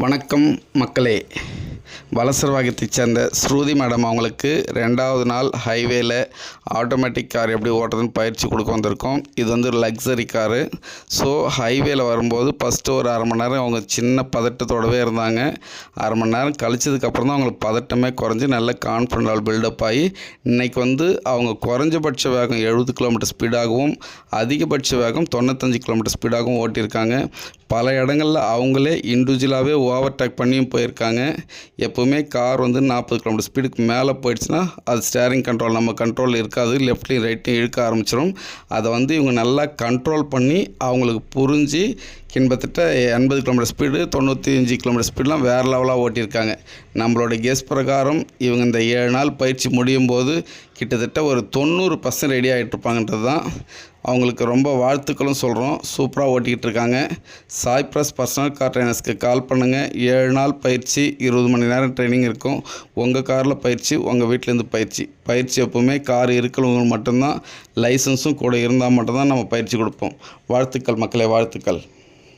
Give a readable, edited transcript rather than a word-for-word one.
வணக்கம் மக்களே. வலசரவாக்கத்தைச் சேர்ந்த ஸ்ருதி மேடம் அவங்களுக்கு 2வது நாள் ஹைவேல ஆட்டோமேட்டிக் கார் எப்படி ஓட்டுறதுன்னு பயிற்சி கொடுக்க வந்திருக்கோம். இது வந்து ஒரு லக்ஸரி காரு. ஸோ ஹைவேல வரும்போது ஃபஸ்ட்டு ஒரு அரை மணி நேரம் அவங்க சின்ன பதட்டத்தோடவே இருந்தாங்க. அரை மணி நேரம் கழிச்சதுக்கப்புறம் தான் அவங்களுக்கு பதட்டமே குறைஞ்சி நல்ல கான்ஃபிடன்ட் லெவல் பில்டப் ஆகி இன்றைக்கி வந்து அவங்க குறைஞ்சபட்ச வேகம் 70 கிலோமீட்டர் ஸ்பீடாகவும் அதிகபட்ச வேகம் 95 கிலோமீட்டர் ஸ்பீடாகவும் ஓட்டியிருக்காங்க. பல இடங்களில் அவங்களே இண்டிவிஜுவலாகவே ஓவர்டேக் பண்ணியும் போயிருக்காங்க. எப்போவுமே கார் வந்து 40 கிலோமீட்டர் ஸ்பீடுக்கு மேலே போயிடுச்சுன்னா அது ஸ்டேரிங் கண்ட்ரோல் நம்ம கண்ட்ரோல் இருக்காது, லெஃப்ட்லையும் ரைட்லையும் இழுக்க ஆரம்பிச்சிடும். அதை வந்து இவங்க நல்லா கண்ட்ரோல் பண்ணி அவங்களுக்கு புரிஞ்சு கிட்டத்தட்ட 80 கிலோமீட்டர் ஸ்பீடு 95 கிலோமீட்டர் ஸ்பீடெலாம் வேறு லெவலாக ஓட்டியிருக்காங்க. நம்மளோட கெஸ் பிரகாரம் இவங்க இந்த 7 நாள் பயிற்சி முடியும் போது கிட்டத்தட்ட ஒரு 90% ரெடி ஆகிட்ருப்பாங்கன்றது தான். அவங்களுக்கு ரொம்ப வாழ்த்துக்களும் சொல்கிறோம். சூப்பராக ஓட்டிக்கிட்டு இருக்காங்க. சாய் பிரஸ் பர்சனல் கார் ட்ரைனர்ஸ்க்கு கால் பண்ணுங்கள். 7 நாள் பயிற்சி 20 மணி நேரம் ட்ரைனிங் இருக்கும். உங்கள் காரில் பயிற்சி, உங்கள் வீட்டிலேருந்து பயிற்சி எப்போவுமே கார் இருக்கிறவங்க மட்டும்தான், லைசன்ஸும் கூட இருந்தால் மட்டும்தான் நம்ம பயிற்சி கொடுப்போம். வாழ்த்துக்கள் மக்களே, வாழ்த்துக்கள்.